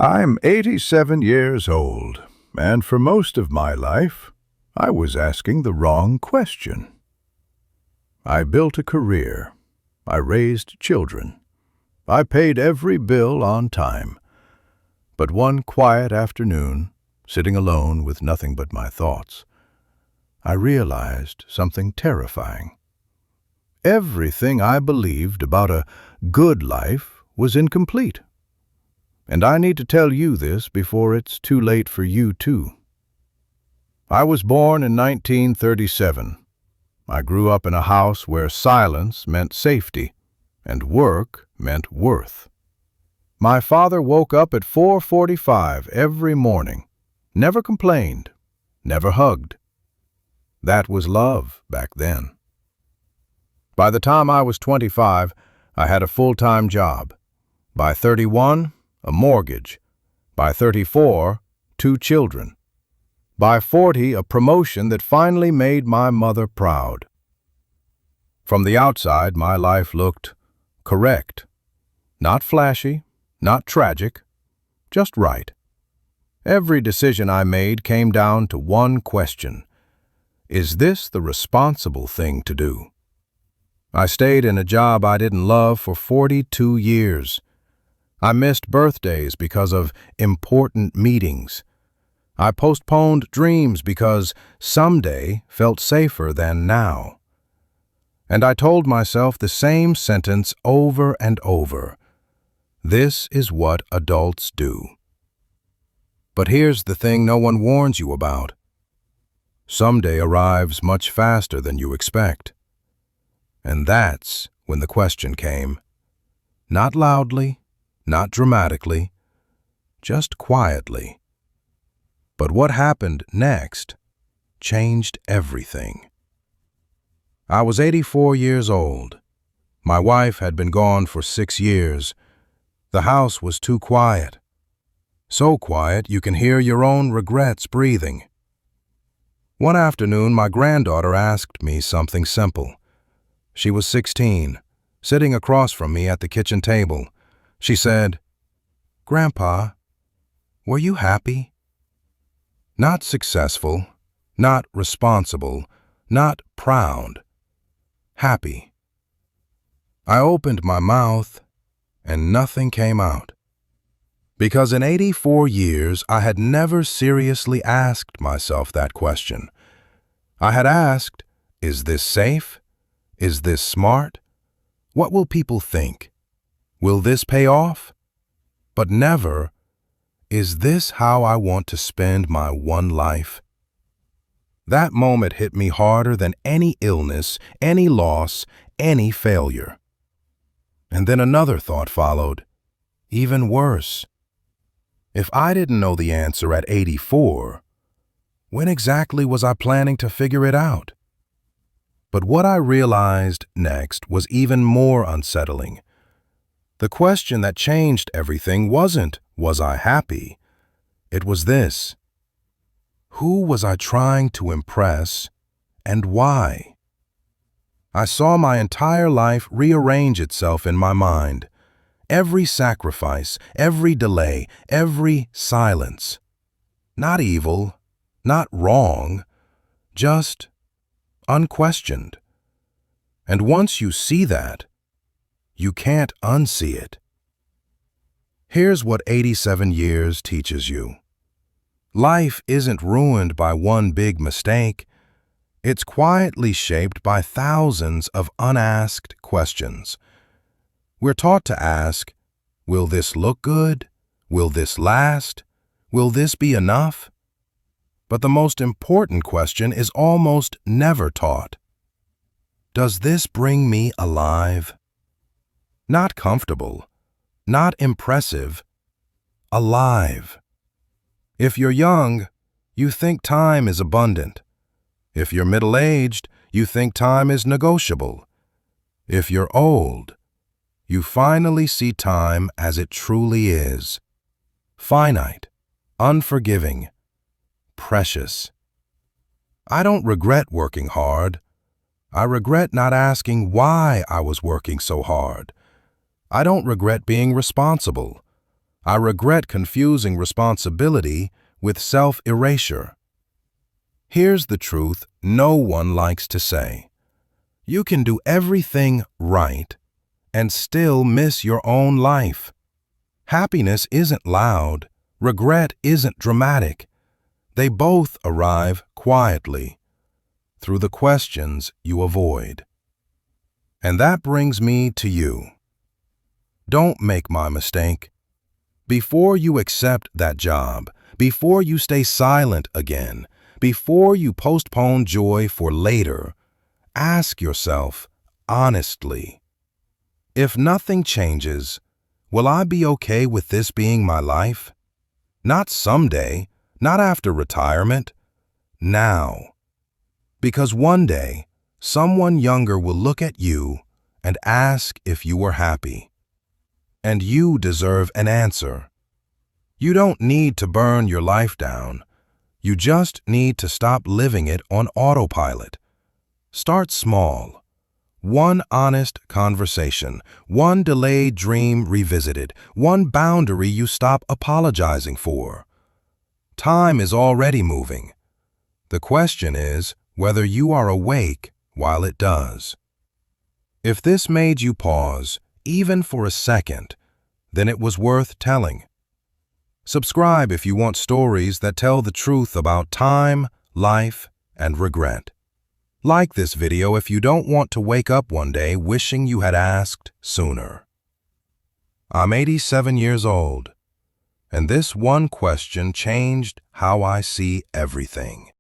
I'm 87 years old, and for most of my life, I was asking the wrong question. I built a career. I raised children. I paid every bill on time. But one quiet afternoon, sitting alone with nothing but my thoughts, I realized something terrifying. Everything I believed about a good life was incomplete. And I need to tell you this before it's too late for you too. I was born in 1937. I grew up in a house where silence meant safety and work meant worth. My father woke up at 4:45 every morning, never complained, never hugged. That was love back then. By the time I was 25, I had a full-time job. By 31, a mortgage. By 34, 2 children. By 40, a promotion that finally made my mother proud. From the outside, my life looked correct. Not flashy, not tragic, just right. Every decision I made came down to one question. Is this the responsible thing to do? I stayed in a job I didn't love for 42 years. I missed birthdays because of important meetings. I postponed dreams because someday felt safer than now. And I told myself the same sentence over and over. This is what adults do. But here's the thing no one warns you about. Someday arrives much faster than you expect. And that's when the question came. Not loudly, not dramatically, just quietly. But what happened next changed everything. I was 84 years old. My wife had been gone for 6 years. The house was too quiet. So quiet you can hear your own regrets breathing. One afternoon, my granddaughter asked me something simple. She was 16, sitting across from me at the kitchen table. She said, "Grandpa, were you happy?" Not successful, not responsible, not proud. Happy. I opened my mouth, and nothing came out. Because in 84 years, I had never seriously asked myself that question. I had asked, is this safe? Is this smart? What will people think? Will this pay off? But never, is this how I want to spend my one life? That moment hit me harder than any illness, any loss, any failure. And then another thought followed, even worse. If I didn't know the answer at 84, when exactly was I planning to figure it out? But what I realized next was even more unsettling. The question that changed everything wasn't, was I happy? It was this. Who was I trying to impress, and why? I saw my entire life rearrange itself in my mind. Every sacrifice, every delay, every silence. Not evil, not wrong, just unquestioned. And once you see that, you can't unsee it. Here's what 87 years teaches you. Life isn't ruined by one big mistake. It's quietly shaped by thousands of unasked questions. We're taught to ask, will this look good? Will this last? Will this be enough? But the most important question is almost never taught. Does this bring me alive? Not comfortable, not impressive, alive. If you're young, you think time is abundant. If you're middle-aged, you think time is negotiable. If you're old, you finally see time as it truly is. Finite, unforgiving, precious. I don't regret working hard. I regret not asking why I was working so hard. I don't regret being responsible. I regret confusing responsibility with self-erasure. Here's the truth no one likes to say. You can do everything right and still miss your own life. Happiness isn't loud. Regret isn't dramatic. They both arrive quietly, through the questions you avoid. And that brings me to you. Don't make my mistake. Before you accept that job, before you stay silent again, before you postpone joy for later, ask yourself honestly, if nothing changes, will I be okay with this being my life? Not someday, not after retirement, now. Because one day, someone younger will look at you and ask if you were happy. And you deserve an answer. You don't need to burn your life down. You just need to stop living it on autopilot. Start small. One honest conversation, one delayed dream revisited, one boundary you stop apologizing for. Time is already moving. The question is whether you are awake while it does. If this made you pause, even for a second, then it was worth telling. Subscribe if you want stories that tell the truth about time, life, and regret. Like this video if you don't want to wake up one day wishing you had asked sooner. I'm 87 years old, and this one question changed how I see everything.